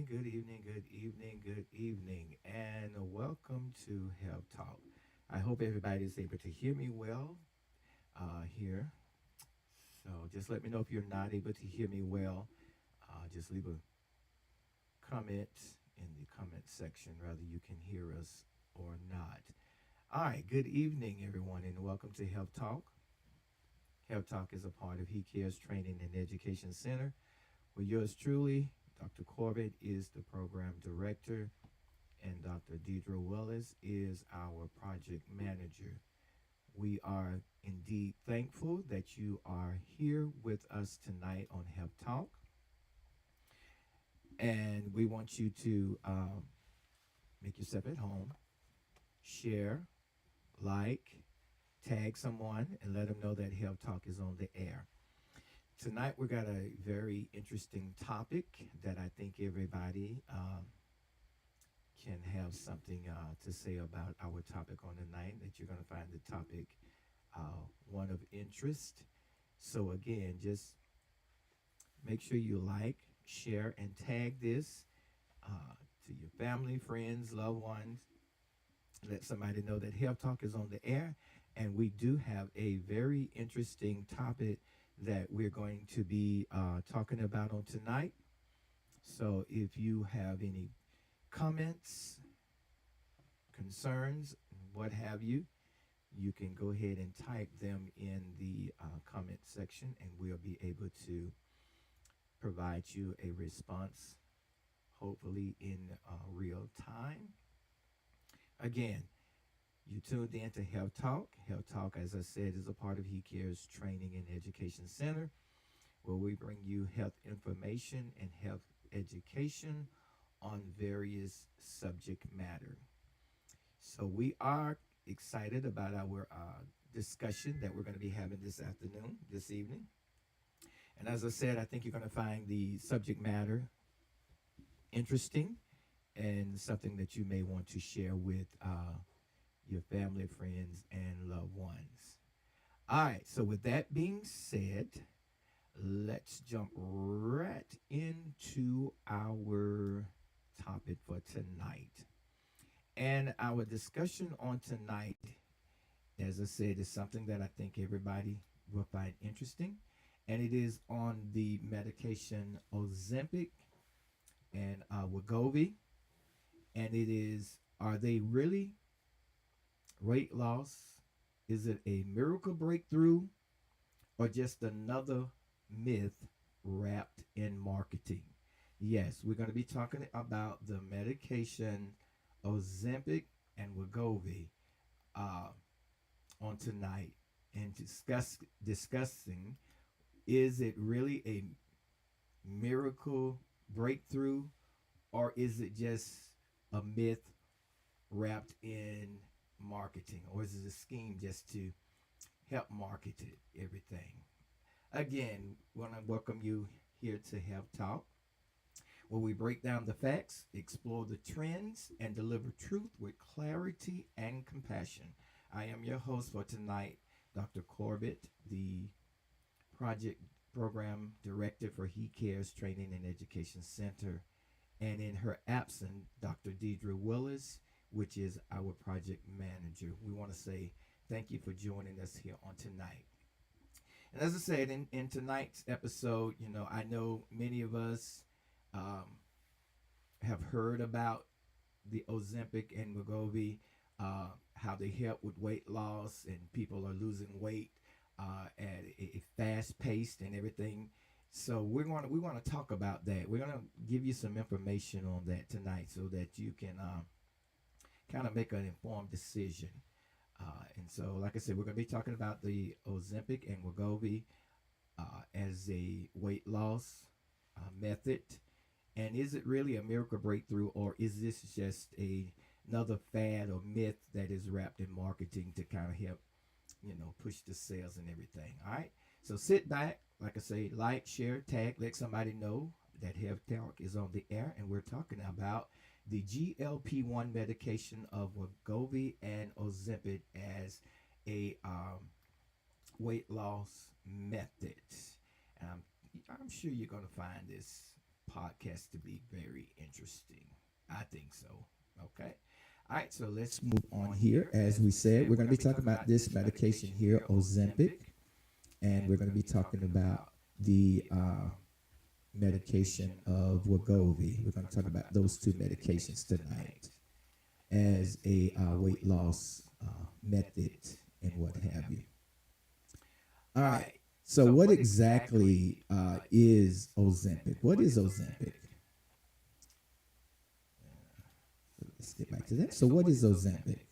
good evening, good evening, good evening, and welcome to Health Talk. I hope everybody is able to hear me well here. So just let me know if you're not able to hear me well. Just leave a comment in the comment section, whether you can hear us or not. All right, good evening, everyone, and welcome to Health Talk. Health Talk is a part of He Cares Training and Education Center. Well, yours truly, Dr. Corbett, is the program director, and Dr. Deidre Willis is our project manager. We are indeed thankful that you are here with us tonight on Health Talk, and we want you to make yourself at home, share, like, tag someone, and let them know that Health Talk is on the air. Tonight, we got a very interesting topic that I think everybody can have something to say about our topic on the night. That you're going to find the topic one of interest. So again, just make sure you like, share, and tag this to your family, friends, loved ones. Let somebody know that Health Talk is on the air, and we do have a very interesting topic that we're going to be talking about on tonight. So if you have any comments, concerns, what have you, you can go ahead and type them in the comment section, and we'll be able to provide you a response, hopefully in real time. Again, you tuned in to Health Talk. Health Talk, as I said, is a part of He Cares Training and Education Center, where we bring you health information and health education on various subject matter. So we are excited about our discussion that we're going to be having this afternoon, this evening. And as I said, I think you're going to find the subject matter interesting and something that you may want to share with your family, friends, and loved ones. All right, so with that being said, let's jump right into our topic for tonight. And our discussion on tonight, as I said, is something that I think everybody will find interesting. And it is on the medication Ozempic and Wegovy. And it is, are they really weight loss? Is it a miracle breakthrough or just another myth wrapped in marketing? Yes, we're going to be talking about the medication Ozempic and Wegovy on tonight, and discussing, is it really a miracle breakthrough or is it just a myth wrapped in marketing, or is it a scheme just to help market it, everything? Again, we want to welcome you here to Health Talk, where we break down the facts, explore the trends, and deliver truth with clarity and compassion. I am your host for tonight, Dr. Corbett, the project program director for He Cares Training and Education Center, and in her absence, Dr. Deidre Willis, which is our project manager. We want to say thank you for joining us here on tonight. And as I said, in tonight's episode, I know many of us have heard about the Ozempic and Wegovy, how they help with weight loss, and people are losing weight at a fast pace and everything. So we want to talk about that. We're going to give you some information on that tonight so that you can kind of make an informed decision. And so, like I said, we're going to be talking about the Ozempic and Wegovy as a weight loss method. And is it really a miracle breakthrough, or is this just another fad or myth that is wrapped in marketing to kind of help, push the sales and everything? All right. So sit back, like I say, like, share, tag, let somebody know that Health Talk is on the air, and we're talking about the GLP-1 medication of Wegovy and Ozempic as a weight loss method. And I'm sure you're going to find this podcast to be very interesting. I think so. Okay. All right, so let's move on here. As we said, we're going to be talking about this medication here, Ozempic, and we're going to be talking about the medication of Wegovy. We're going to talk about those two medications tonight as a weight loss method and what have you. All right. So, what exactly is Ozempic? What is Ozempic? Let's get back to that. So, what is Ozempic?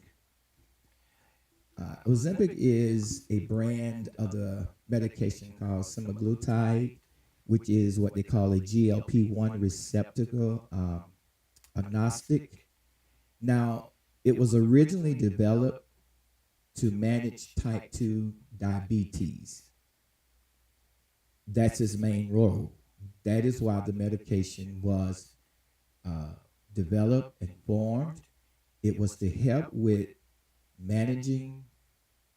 Ozempic is a brand of the medication called semaglutide, which is what they call a GLP-1 receptor agnostic. Now, it was originally developed to manage type 2 diabetes. That's its main role. That is why the medication was developed and formed. It was to help with managing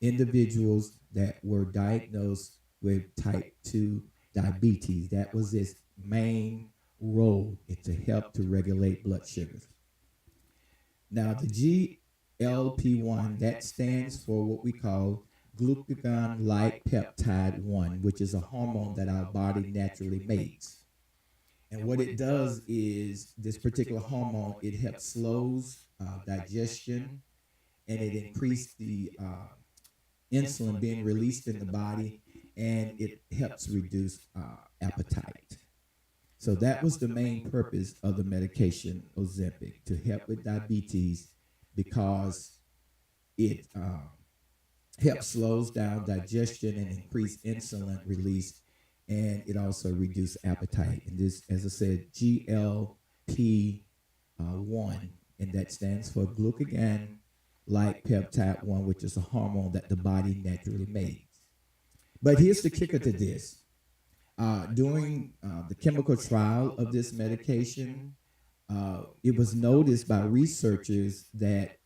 individuals that were diagnosed with type 2 diabetes. That was its main role, to help to regulate blood sugars. Now, the GLP-1, that stands for what we call glucagon-like peptide 1, which is a hormone that our body naturally makes. And what it does is, this particular hormone, it helps slows digestion, and it increases the insulin being released in the body, and it helps reduce appetite. So that was the main purpose of the medication Ozempic, to help with diabetes, because it helps slows down digestion and increase insulin release, and it also reduces appetite. And this, as I said, GLP-1, and that stands for glucagon-like peptide 1, which is a hormone that the body naturally makes. But here's the kicker to this. During the chemical trial of this medication, it was noticed by researchers that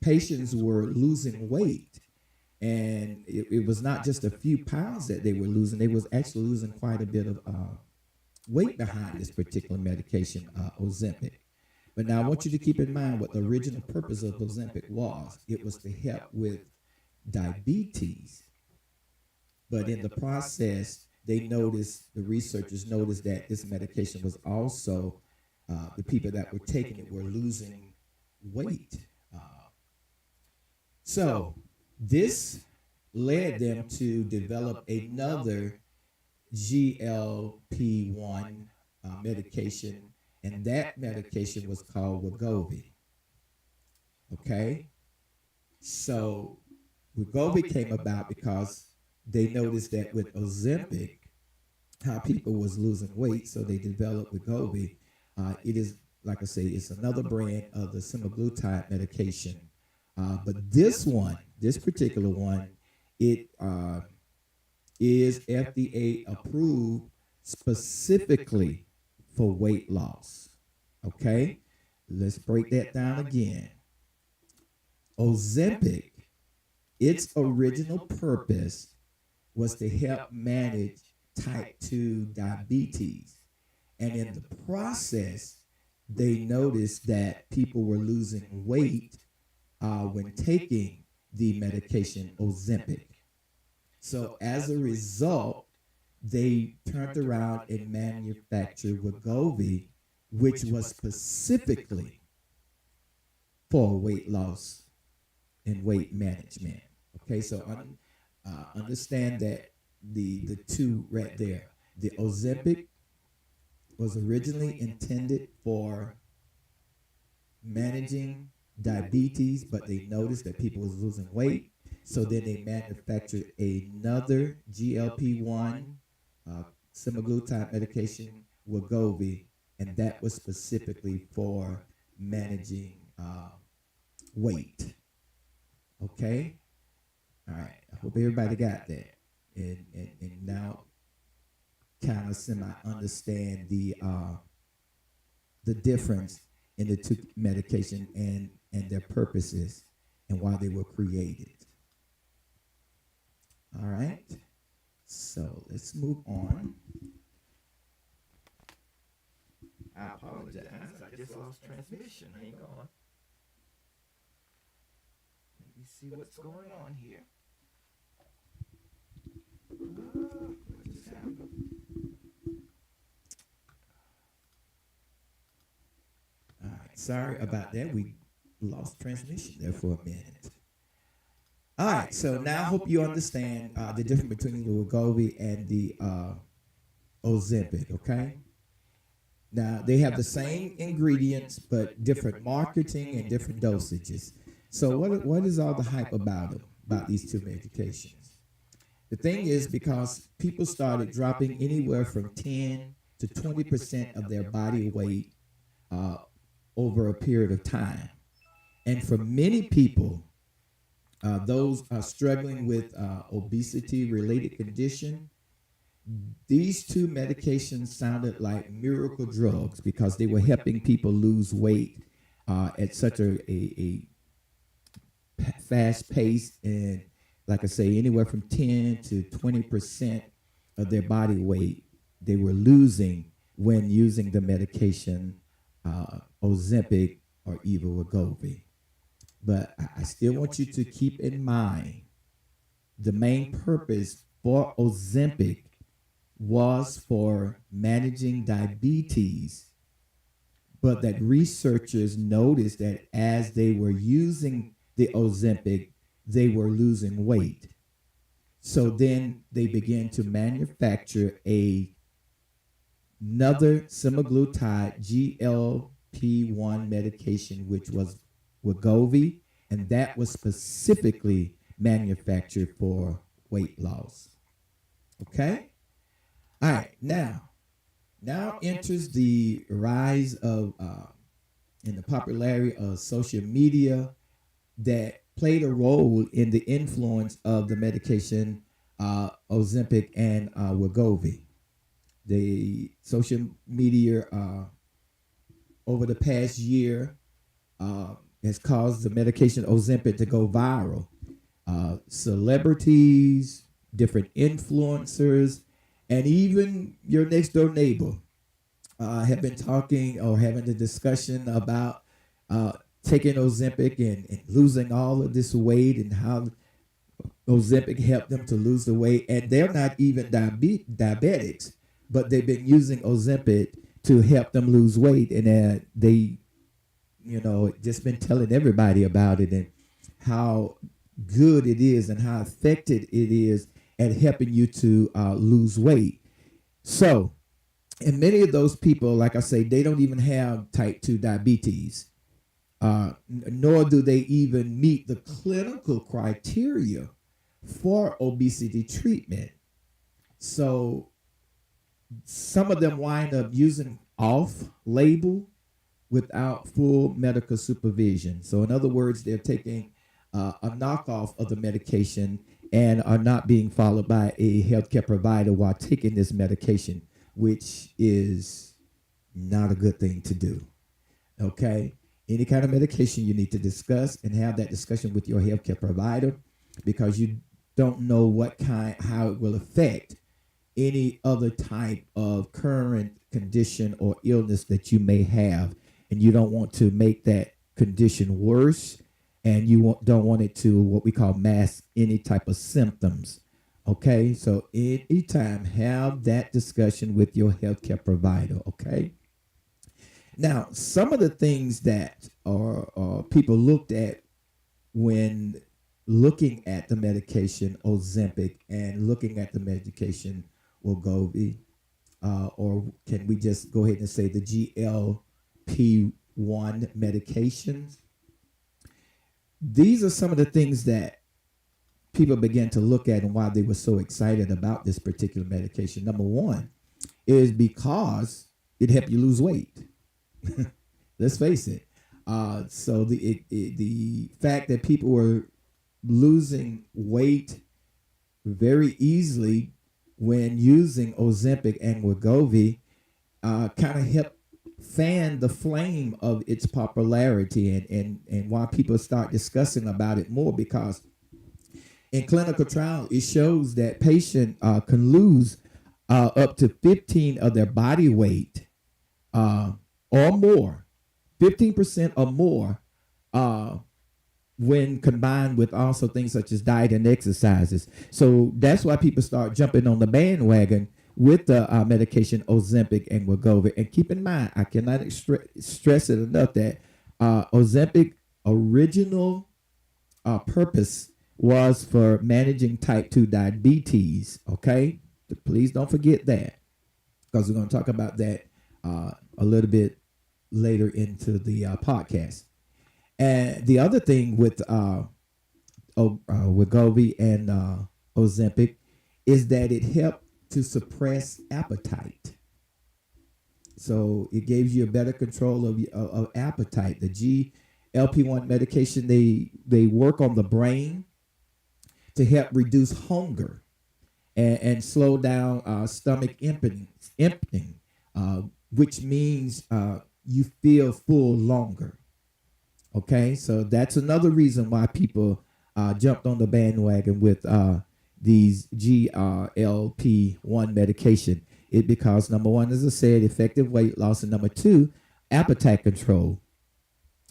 patients were losing weight. And it was not just a few pounds that they were losing. They was actually losing quite a bit of weight behind this particular medication, Ozempic. But now I want you to keep in mind what the original purpose of Ozempic was. It was to help with diabetes. But in the process, the researchers noticed that this medication was also, the people that were taking it were losing weight. So this led them to develop another GLP-1 medication, and that medication was called Wegovy. Okay? So Wegovy came about because they noticed that with Ozempic, how people was losing weight, so they developed Wegovy. It is, like I say, it's another brand of the semaglutide medication. But this particular one, it is FDA approved specifically for weight loss. Okay? Let's break that down again. Ozempic, its original purpose was to help manage type 2 diabetes. And in the process, they noticed that people were losing weight when taking the medication Ozempic. So as a result, they turned around and manufactured Wegovy, which was specifically for weight loss and weight management. Okay, so understand that the two right there. The Ozempic was originally intended for managing diabetes, but they noticed that people was losing weight, so then they manufactured another GLP-1 semaglutide medication, Wegovy, and that was specifically for managing weight. Okay? All right. I hope everybody got that. And now kind of semi-understand the difference in the two medication and their purposes and why they were created. All right. So let's move on. I apologize. I just lost transmission. Hang on. Let me see what's going on here. What just happened? All right. Sorry about that. We lost transmission there for a minute. All right. So now I hope you understand the difference between the Wegovy and the Ozempic. Okay. Now they have the same ingredients but different marketing and different dosages. So what is all the hype about them, about these two medications? The thing is, because people started dropping anywhere from 10 to 20% of their body weight over a period of time. And for many people, those are struggling with obesity-related condition, these two medications sounded like miracle drugs because they were helping people lose weight at such a fast pace, and like I say, anywhere from 10 to 20% of their body weight they were losing when using the medication Ozempic or even Wegovy. But I still want you to keep in mind the main purpose for Ozempic was for managing diabetes, but that researchers noticed that as they were using the Ozempic, they were losing weight. So then they began to manufacture another semaglutide GLP-1 medication, which was Wegovy, and that was specifically manufactured for weight loss. Okay? All right, now enters the rise of and the popularity of social media that played a role in the influence of the medication Ozempic and Wegovy. The social media over the past year has caused the medication Ozempic to go viral. Celebrities, different influencers, and even your next door neighbor have been talking or having a discussion about taking Ozempic and losing all of this weight, and how Ozempic helped them to lose the weight. And they're not even diabetics, but they've been using Ozempic to help them lose weight. And they, just been telling everybody about it and how good it is and how effective it is at helping you to lose weight. So, and many of those people, like I say, they don't even have type 2 diabetes, nor do they even meet the clinical criteria for obesity treatment. So some of them wind up using off-label without full medical supervision. So in other words, they're taking a knockoff of the medication and are not being followed by a healthcare provider while taking this medication, which is not a good thing to do. Okay? Any kind of medication you need to discuss and have that discussion with your healthcare provider, because you don't know how it will affect any other type of current condition or illness that you may have, and you don't want to make that condition worse, and you don't want it to, what we call, mask any type of symptoms. Okay, so anytime have that discussion with your healthcare provider. Okay. Now, some of the things that are people looked at when looking at the medication Ozempic and looking at the medication Wegovy, or can we just go ahead and say the GLP-1 medications? These are some of the things that people began to look at and why they were so excited about this particular medication. Number one is because it helped you lose weight. Let's face it. So the fact that people were losing weight very easily when using Ozempic and Wegovy kind of helped fan the flame of its popularity, and why people start discussing about it more, because in clinical trial it shows that patient can lose up to 15 of their body weight or more, 15% or more, uh, when combined with also things such as diet and exercises. So that's why people start jumping on the bandwagon with the medication Ozempic and Wegovy. And keep in mind, I cannot stress it enough that Ozempic original purpose was for managing type 2 diabetes. Okay, please don't forget that, because we're going to talk about that a little bit later into the podcast. And the other thing with Wegovy and Ozempic is that it helped to suppress appetite. So it gives you a better control of appetite. The GLP-1 medication, they work on the brain to help reduce hunger and slow down stomach emptying, which means you feel full longer. Okay, so that's another reason why people jumped on the bandwagon with these GLP-1 medication. It because number one, as I said, effective weight loss, and number two, appetite control.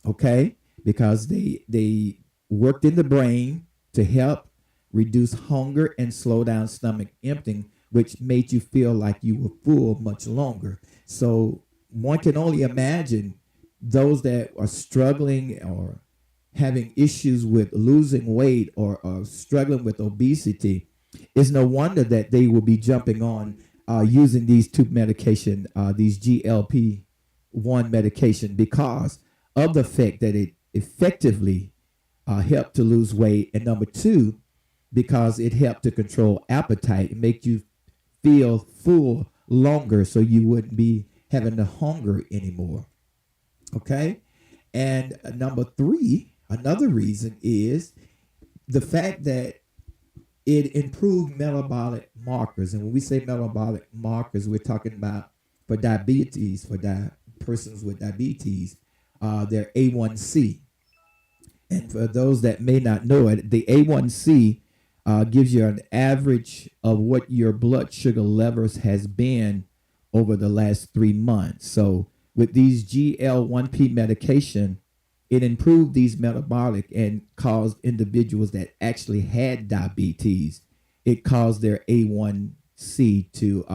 Okay, because they worked in the brain to help reduce hunger and slow down stomach emptying, which made you feel like you were full much longer. So one can only imagine those that are struggling or having issues with losing weight or struggling with obesity. It's no wonder that they will be jumping on using these two medication, these GLP-1 medication, because of the fact that it effectively helped to lose weight, and number two, because it helped to control appetite and make you feel full longer, so you wouldn't be having the hunger anymore. Okay, and number three, another reason is the fact that it improved metabolic markers. And when we say metabolic markers, we're talking about for diabetes, for persons with diabetes, their A1C. And for those that may not know it, the A1C gives you an average of what your blood sugar levels has been over the last 3 months. So with these GL1P medication, it improved these metabolic and caused individuals that actually had diabetes, it caused their A1C to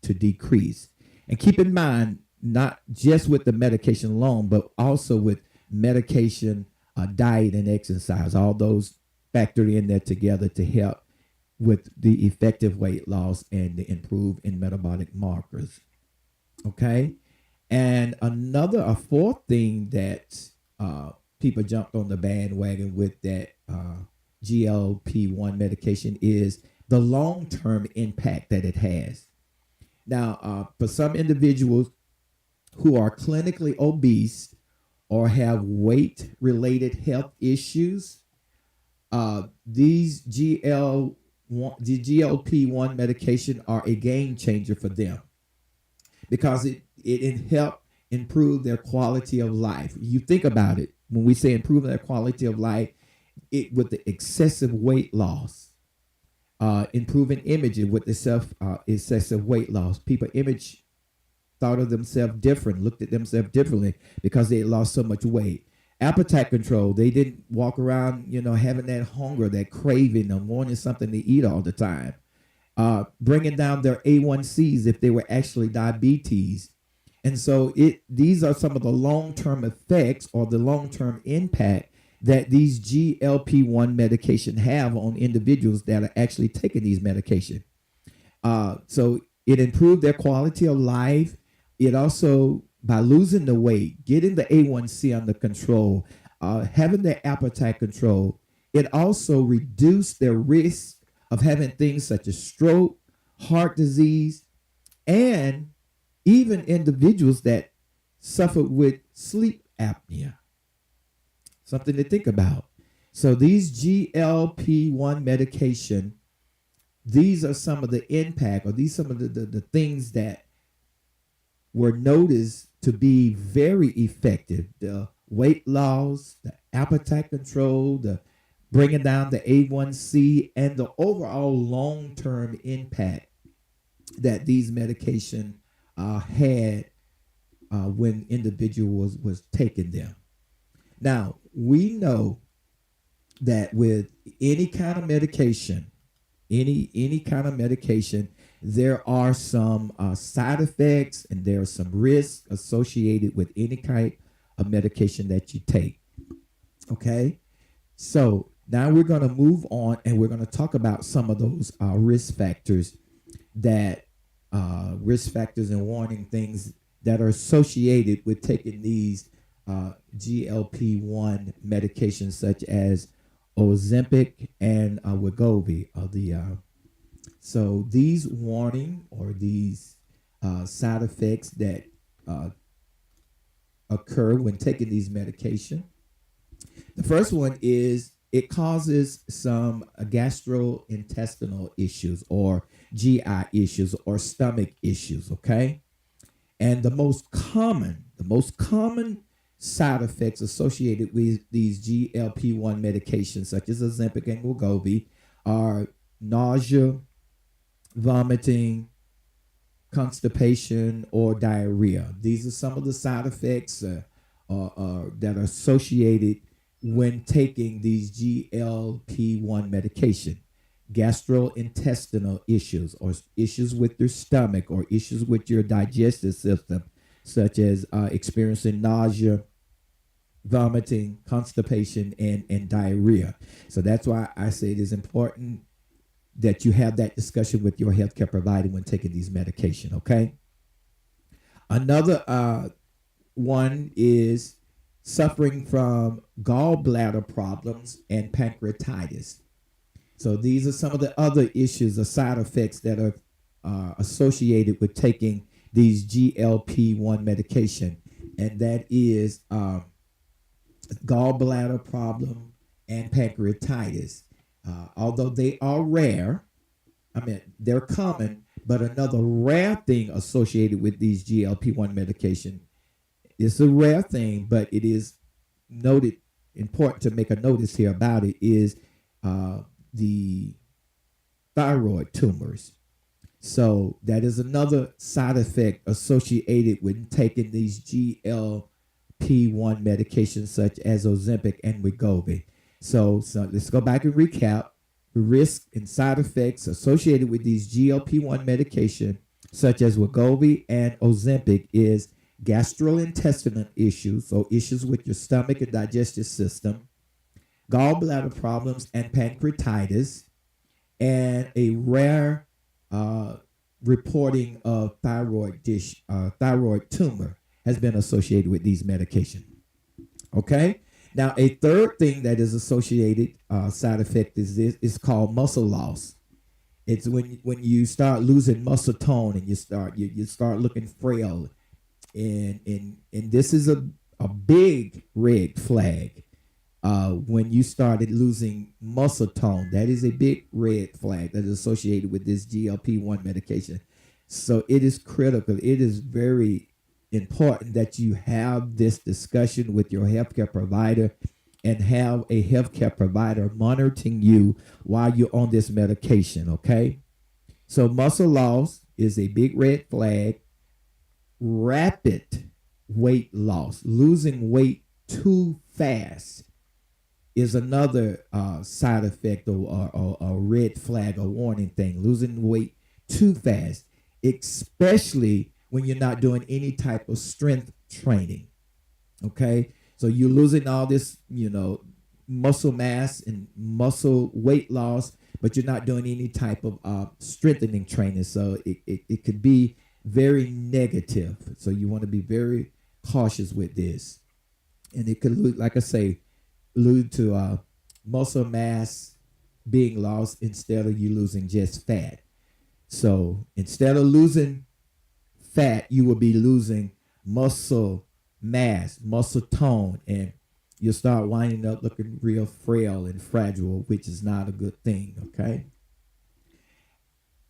decrease. And keep in mind, not just with the medication alone, but also with medication, diet, and exercise. All those factored in there together to help with the effective weight loss and the improve in metabolic markers. Okay. And a fourth thing that people jumped on the bandwagon with that GLP-1 medication is the long-term impact that it has. Now, for some individuals who are clinically obese or have weight-related health issues, these GLP-1 medication are a game changer for them, because it helped improve their quality of life. You think about it, when we say improving their quality of life, it with the excessive weight loss, improving image with the excessive weight loss. People thought of themselves different, looked at themselves differently because they lost so much weight. Appetite control, they didn't walk around, having that hunger, that craving, and wanting something to eat all the time. Bringing down their A1Cs if they were actually diabetes. And so these are some of the long-term effects or the long-term impact that these GLP-1 medication have on individuals that are actually taking these medication. So it improved their quality of life. It also, by losing the weight, getting the A1C under control, having their appetite control, it also reduced their risk of having things such as stroke, heart disease, and even individuals that suffer with sleep apnea. Something to think about. So these GLP-1 medication, these are some of the impact, or these some of the things that were noticed to be very effective. The weight loss, the appetite control, the bringing down the A1C, and the overall long-term impact that these medications had when individuals was taking them. Now we know that with any kind of medication, any kind of medication, there are some side effects and there are some risks associated with any kind of medication that you take. Okay, so now we're going to move on and we're going to talk about some of those that risk factors and warning things that are associated with taking these GLP-1 medications such as Ozempic and Wegovy. So these warning or these side effects that uh, occur when taking these medications. The first one is it causes some gastrointestinal issues or GI issues or stomach issues. Okay, and the most common side effects associated with these GLP-1 medications, such as Ozempic and Wegovy, are nausea, vomiting, constipation, or diarrhea. These are some of the side effects that are associated when taking these GLP-1 medication. Gastrointestinal issues or issues with your stomach or issues with your digestive system, such as experiencing nausea, vomiting, constipation, and diarrhea. So that's why I say it is important that you have that discussion with your healthcare provider when taking these medication. Okay. Another one is suffering from gallbladder problems and pancreatitis. So these are some of the other issues or side effects that are associated with taking these GLP-1 medication, and that is gallbladder problem and pancreatitis. Although they are rare, they're common, but another rare thing associated with these GLP-1 medication, it's a rare thing, but it is noted important to make a notice here about it, is the thyroid tumors. So that is another side effect associated with taking these GLP-1 medications such as Ozempic and Wegovy. So let's go back and recap the risks and side effects associated with these GLP-1 medication such as Wegovy and Ozempic is gastrointestinal issues, so issues with your stomach and digestive system, gallbladder problems and pancreatitis, and a rare reporting of thyroid tumor has been associated with these medications. Okay. Now, a third thing that is associated side effect is this is called muscle loss. It's when you start losing muscle tone and you start looking frail, and this is a big red flag. When you started losing muscle tone, that is a big red flag that is associated with this GLP-1 medication. So it is critical. It is very important that you have this discussion with your healthcare provider and have a healthcare provider monitoring you while you're on this medication. Okay. So muscle loss is a big red flag. Rapid weight loss, losing weight too fast, is another side effect or a red flag or warning thing. Losing weight too fast, especially when you're not doing any type of strength training. Okay, so you're losing all this, muscle mass and muscle weight loss, but you're not doing any type of strengthening training. So it could be very negative. So you want to be very cautious with this, and it could, like I say, allude to muscle mass being lost instead of you losing just fat. So instead of losing fat, you will be losing muscle mass, muscle tone, and you'll start winding up looking real frail and fragile, which is not a good thing. Okay.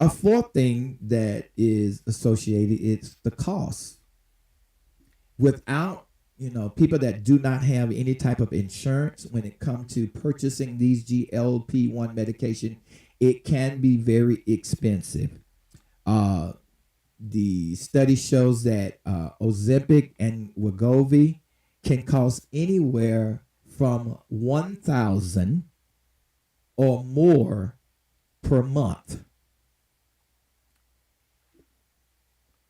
A fourth thing that is associated is the cost. Without people that do not have any type of insurance when it comes to purchasing these GLP-1 medication, it can be very expensive. the study shows that Ozempic and Wegovy can cost anywhere from 1,000 or more per month.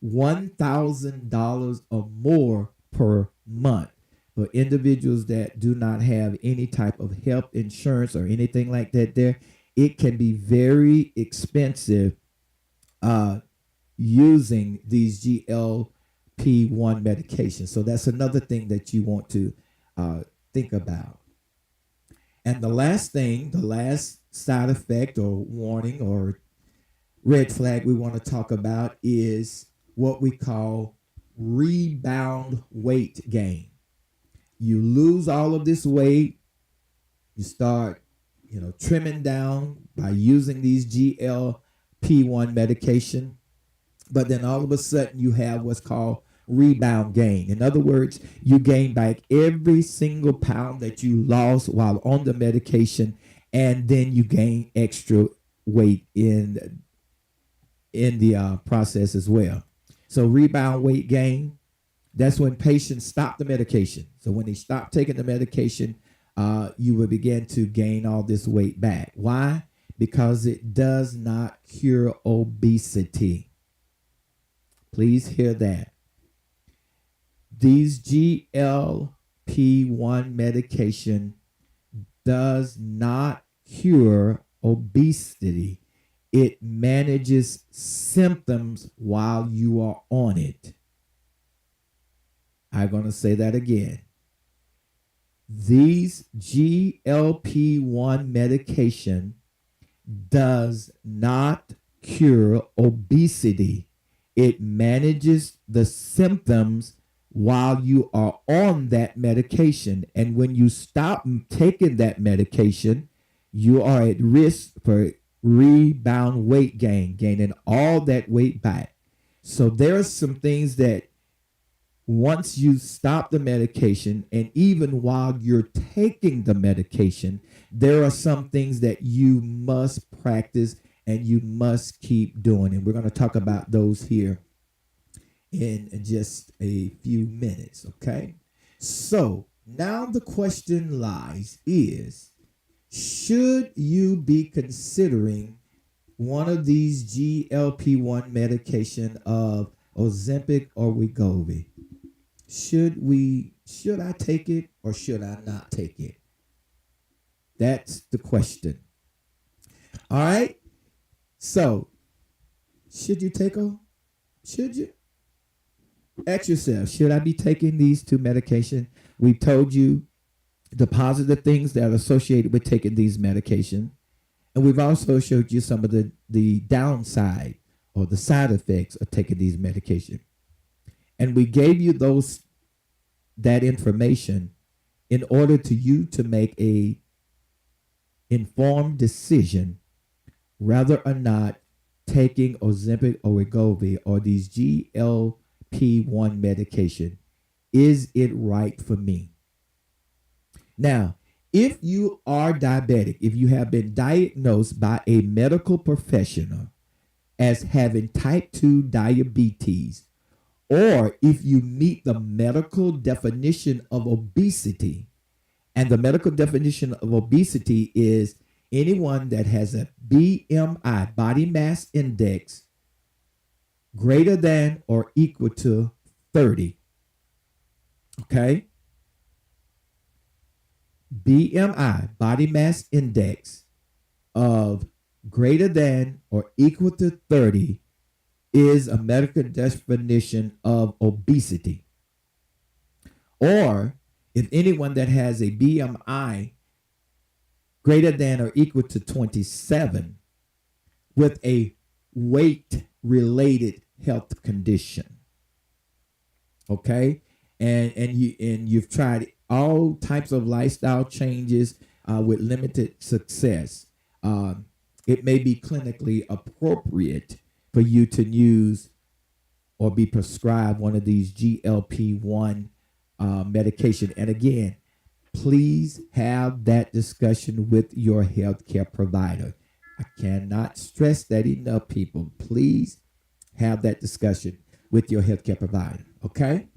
$1,000 or more per month for individuals that do not have any type of health insurance or anything like that. There, it can be very expensive using these GLP-1 medications. So that's another thing that you want to think about. And the last thing, the last side effect or warning or red flag we want to talk about is what we call rebound weight gain. You lose all of this weight, you start, trimming down by using these GLP-1 medication, but then all of a sudden you have what's called rebound gain. In other words, you gain back every single pound that you lost while on the medication, and then you gain extra weight in the process as well. So rebound weight gain, that's when patients stop the medication. So when they stop taking the medication, you will begin to gain all this weight back. Why? Because it does not cure obesity. Please hear that. These GLP-1 medication does not cure obesity. It manages symptoms while you are on it. I'm going to say that again. These GLP-1 medication does not cure obesity. It manages the symptoms while you are on that medication. And when you stop taking that medication, you are at risk for rebound weight gain, gaining all that weight back. So there are some things that once you stop the medication, and even while you're taking the medication, there are some things that you must practice and you must keep doing. And we're going to talk about those here in just a few minutes, okay? So now the question lies is, should you be considering one of these GLP-1 medication of Ozempic or Wegovy? Should I take it or should I not take it? That's the question. All right. So, should you take them? Should you? Ask yourself, should I be taking these two medications? We told you the positive things that are associated with taking these medications. And we've also showed you some of the downside or the side effects of taking these medications. And we gave you that information in order to you to make a informed decision whether or not taking Ozempic or Wegovy or these GLP-1 medication, is it right for me? Now, if you are diabetic, if you have been diagnosed by a medical professional as having type 2 diabetes, or if you meet the medical definition of obesity, and the medical definition of obesity is anyone that has a BMI, body mass index, greater than or equal to 30. Okay? BMI, body mass index of greater than or equal to 30 is a medical definition of obesity. Or if anyone that has a BMI greater than or equal to 27 with a weight-related health condition. Okay? And you've tried all types of lifestyle changes with limited success. It may be clinically appropriate for you to use or be prescribed one of these GLP-1 medication. And again, please have that discussion with your healthcare provider. I cannot stress that enough, people. Please Have that discussion with your healthcare provider. Okay.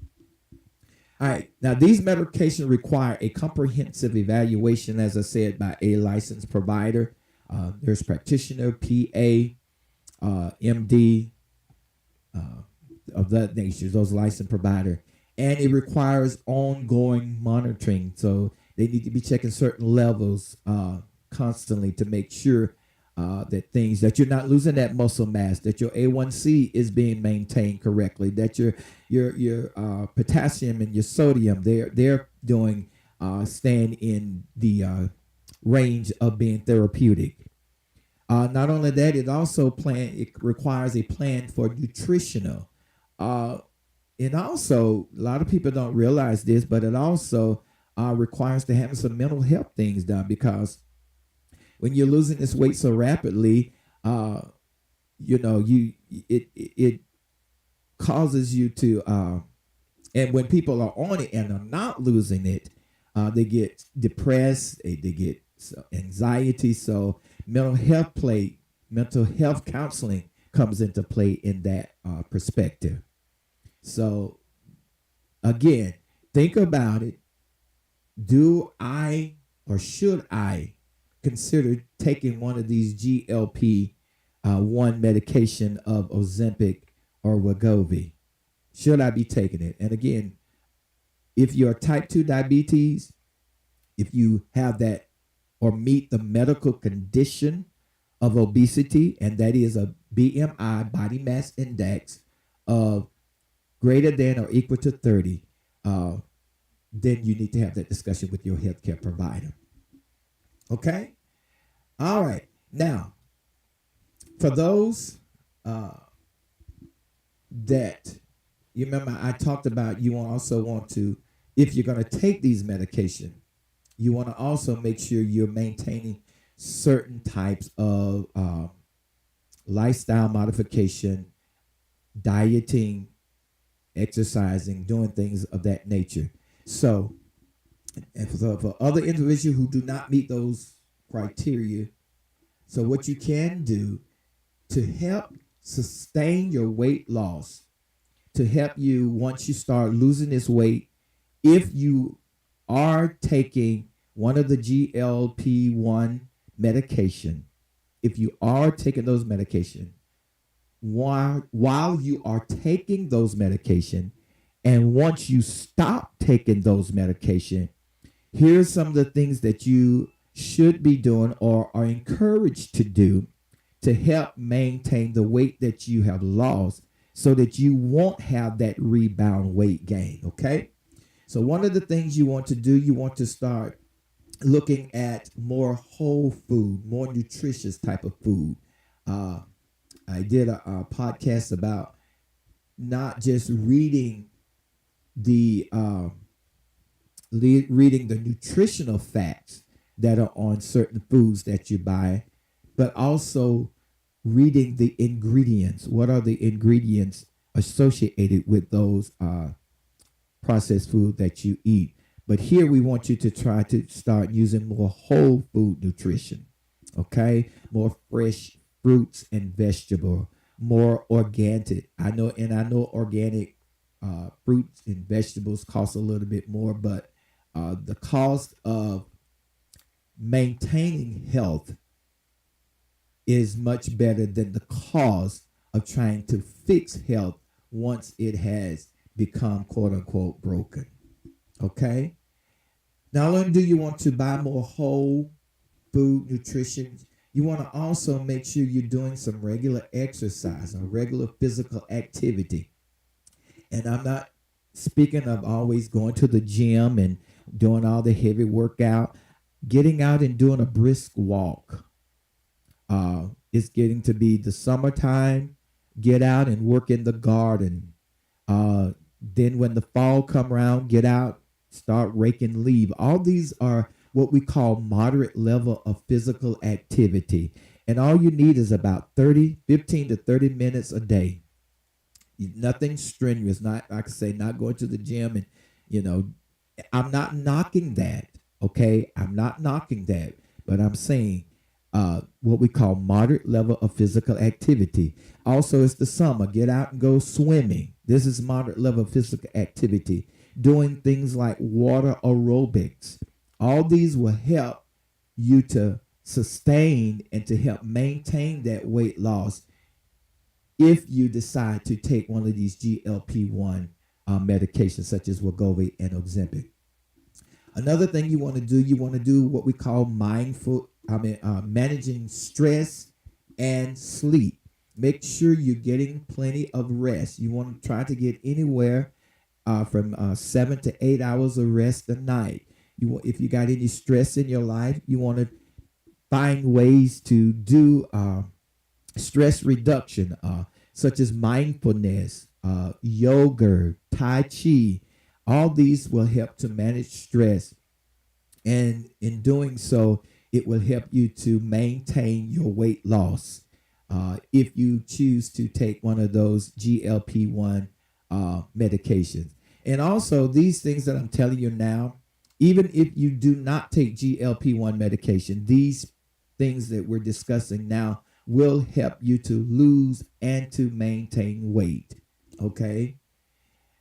All right. Now, these medications require a comprehensive evaluation, as I said, by a licensed provider, nurse practitioner, PA, MD, of that nature, those licensed provider. And it requires ongoing monitoring. So they need to be checking certain levels constantly to make sure that you're not losing that muscle mass, that your A1C is being maintained correctly, that your potassium and your sodium they're doing staying in the range of being therapeutic. Not only that, it requires a plan for nutritional. Uh, and also, a lot of people don't realize this, but it also requires to have some mental health things done, because when you're losing this weight so rapidly, uh, it causes you to, and when people are on it and are not losing it, they get depressed, they get anxiety. So mental health counseling comes into play in that perspective. So again, think about it. Do I or should I consider taking one of these GLP one medication of Ozempic or Wegovy? Should I be taking it? And again, if you're type 2 diabetes, if you have that or meet the medical condition of obesity, and that is a BMI, body mass index, of greater than or equal to 30, then you need to have that discussion with your healthcare provider. Okay? All right. Now, for those that, you remember I talked about, you also want to, if you're going to take these medications, you want to also make sure you're maintaining certain types of lifestyle modification, dieting, exercising, doing things of that nature. So, and for other individuals who do not meet those criteria, so what you can do to help sustain your weight loss, to help you once you start losing this weight, if you are taking one of the GLP-1 medication, if you are taking those medication, while you are taking those medication, and once you stop taking those medication, here's some of the things that you should be doing or are encouraged to do to help maintain the weight that you have lost, so that you won't have that rebound weight gain. Okay. So one of the things you want to do, you want to start looking at more whole food, more nutritious type of food. I did a podcast about not just reading the nutritional facts that are on certain foods that you buy, but also reading the ingredients. What are the ingredients associated with those processed food that you eat? But here we want you to try to start using more whole food nutrition, okay? More fresh fruits and vegetables, more organic. I know organic fruits and vegetables cost a little bit more, but the cost of maintaining health is much better than the cost of trying to fix health once it has become quote unquote broken. Okay? Not only do you want to buy more whole food nutrition, you want to also make sure you're doing some regular exercise or regular physical activity. And I'm not speaking of always going to the gym and doing all the heavy workout. Getting out and doing a brisk walk. It's getting to be the summertime. Get out and work in the garden. Then when the fall come around, get out, start raking leaves. All these are what we call moderate level of physical activity. And all you need is about 15 to 30 minutes a day. Nothing strenuous, not, like I say, not going to the gym. And, I'm not knocking that, okay? I'm not knocking that. But I'm saying what we call moderate level of physical activity. Also, it's the summer. Get out and go swimming. This is moderate level of physical activity. Doing things like water aerobics. All these will help you to sustain and to help maintain that weight loss if you decide to take one of these GLP-1 medications such as Wegovy and Ozempic. Another thing you want to do what we call managing stress and sleep. Make sure you're getting plenty of rest. You want to try to get anywhere from 7 to 8 hours of rest a night. If you got any stress in your life, you want to find ways to do stress reduction, such as mindfulness, yoga, Tai Chi. All these will help to manage stress. And in doing so, it will help you to maintain your weight loss if you choose to take one of those GLP-1 medications. And also, these things that I'm telling you now, even if you do not take GLP-1 medication, these things that we're discussing now will help you to lose and to maintain weight. Okay.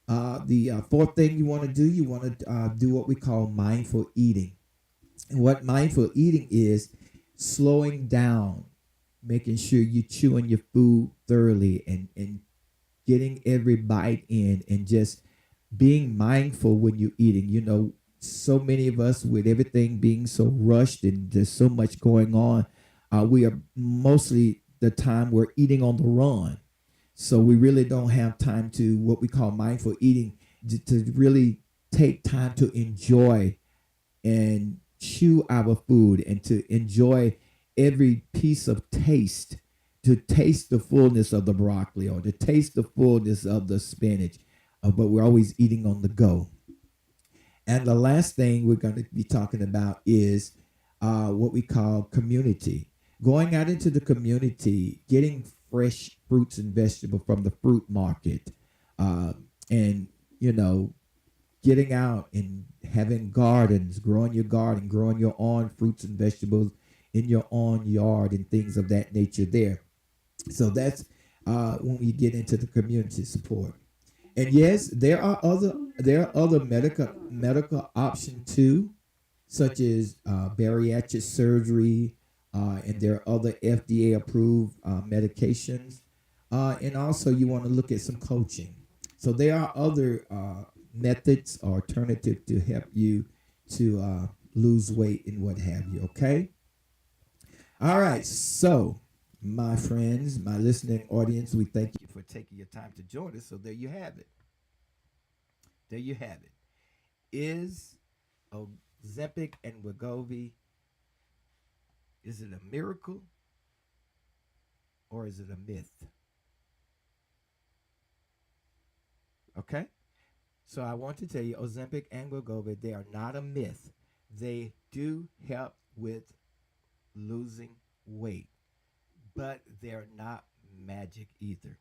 The fourth thing you want to do, you want to do what we call mindful eating. And what mindful eating is, slowing down, making sure you chewing your food thoroughly and getting every bite in and just being mindful when you're eating. You know, so many of us, with everything being so rushed and there's so much going on, we are mostly the time we're eating on the run. So we really don't have time to what we call mindful eating, to really take time to enjoy and chew our food and to enjoy every piece of taste, to taste the fullness of the broccoli or to taste the fullness of the spinach. But we're always eating on the go. And the last thing we're going to be talking about is what we call community. Going out into the community, getting fresh fruits and vegetables from the fruit market, and getting out and having gardens, growing your garden, growing your own fruits and vegetables in your own yard and things of that nature there. So that's when we get into the community support. And yes, there are other medical options too, such as bariatric surgery, and there are other FDA approved medications. And also, you want to look at some coaching. So there are other methods or alternative to help you to lose weight and what have you. Okay. All right. So, my friends, my listening audience, we thank you for taking your time to join us. So there you have it. There you have it. Is Ozempic and Wegovy, is it a miracle or is it a myth? Okay. So I want to tell you, Ozempic and Wegovy, they are not a myth. They do help with losing weight, but they're not magic either.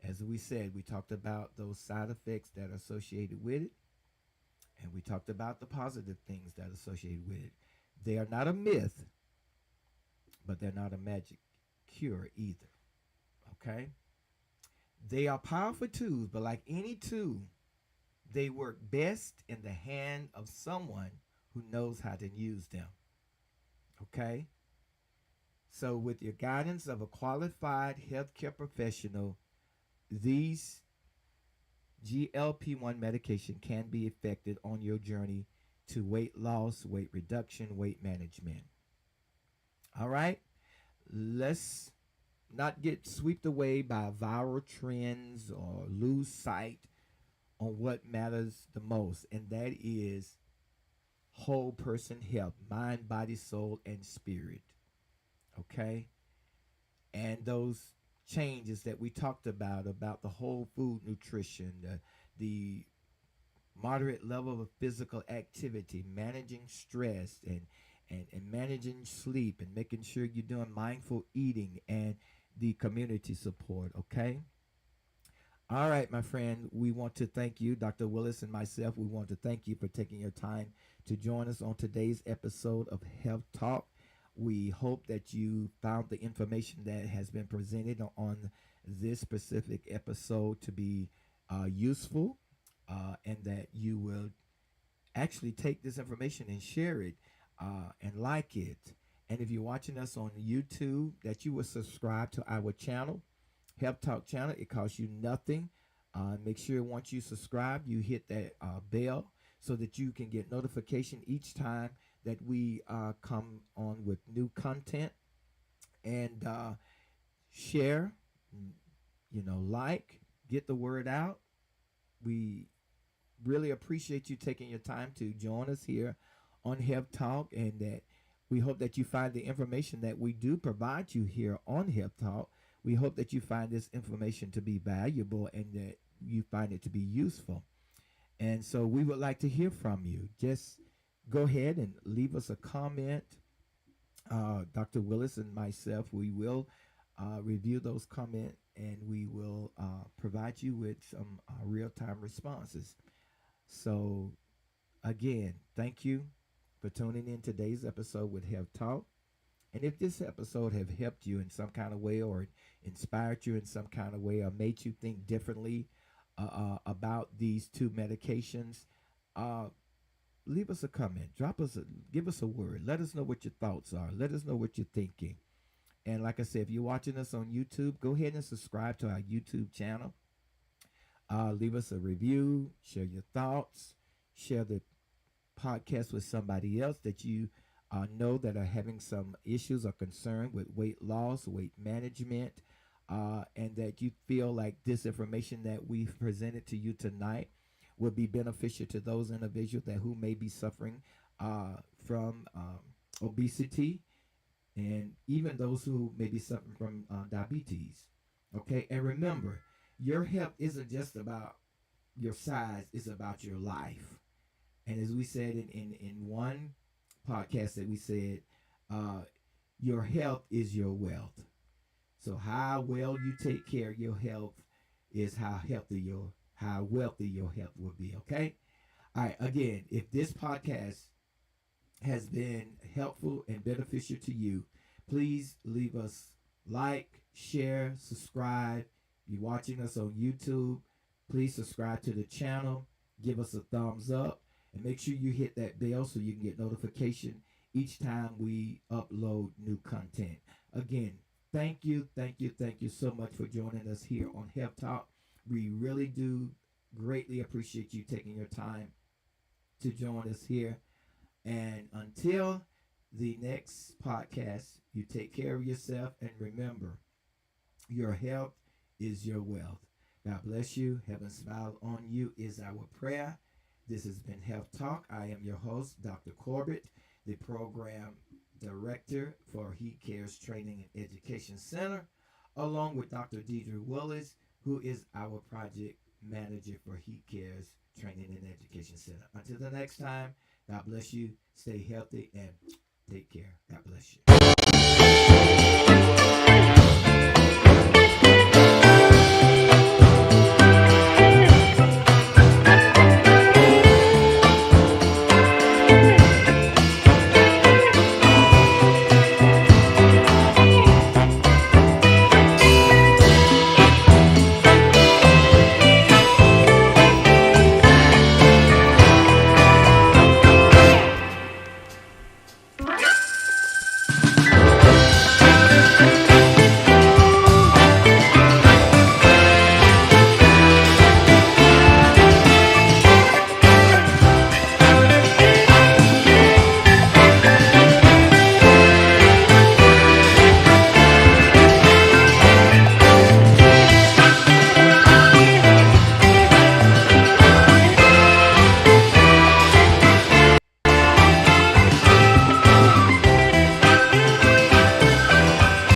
As we said, we talked about those side effects that are associated with it, and we talked about the positive things that are associated with it. They are not a myth, but they're not a magic cure either. Okay? They are powerful tools, but like any tool, they work best in the hand of someone who knows how to use them. Okay? So, with your guidance of a qualified healthcare professional, these GLP-1 medication can be effective on your journey to weight loss, weight reduction, weight management. All right? Let's not get swept away by viral trends or lose sight on what matters the most, and that is whole person health, mind, body, soul, and spirit. Okay? And those changes that we talked about the whole food nutrition, the moderate level of physical activity, managing stress, and managing sleep, and making sure you're doing mindful eating, and the community support. Okay. All right, my friend, we want to thank you, Dr. Willis and myself. We want to thank you for taking your time to join us on today's episode of Health Talk. We hope that you found the information that has been presented on this specific episode to be useful, and that you will actually take this information and share it, and like it. And if you're watching us on YouTube, that you will subscribe to our channel, Health Talk channel. It costs you nothing. Make sure once you subscribe, you hit that bell so that you can get notification each time that we come on with new content. And share, like, get the word out. We really appreciate you taking your time to join us here on Health Talk, and that we hope that you find the information that we do provide you here on Health Talk. We hope that you find this information to be valuable and that you find it to be useful. And so we would like to hear from you. Just go ahead and leave us a comment. Dr. Willis and myself, we will review those comments, and we will provide you with some real time responses. So, again, thank you for tuning in today's episode with Health Talk. And if this episode have helped you in some kind of way, or inspired you in some kind of way, or made you think differently about these two medications, uh, leave us a comment. Give us a word. Let us know what your thoughts are. Let us know what you're thinking. And like I said, if you're watching us on YouTube, go ahead and subscribe to our YouTube channel. Leave us a review. Share your thoughts. Share the podcast with somebody else that you know that are having some issues or concern with weight loss, weight management, and that you feel like this information that we've presented to you tonight would be beneficial to those individuals that who may be suffering from obesity, and even those who may be suffering from diabetes. Okay, and remember, your health isn't just about your size; it's about your life. And as we said in one podcast that we said, uh, your health is your wealth. So how well you take care of your health is how wealthy your health will be. Okay. All right. Again, if this podcast has been helpful and beneficial to you, please leave us like, share, subscribe. If you're watching us on YouTube, please subscribe to the channel. Give us a thumbs up. And make sure you hit that bell so you can get notification each time we upload new content. Again, thank you so much for joining us here on Health Talk. We really do greatly appreciate you taking your time to join us here. And until the next podcast, you take care of yourself, and remember, your health is your wealth. God bless you. Heaven smile on you is our prayer. This has been Health Talk. I am your host, Dr. Corbett, the program director for Heat Care's Training and Education Center, along with Dr. Deidre Willis, who is our project manager for Heat Care's Training and Education Center. Until the next time, God bless you. Stay healthy and take care. God bless you.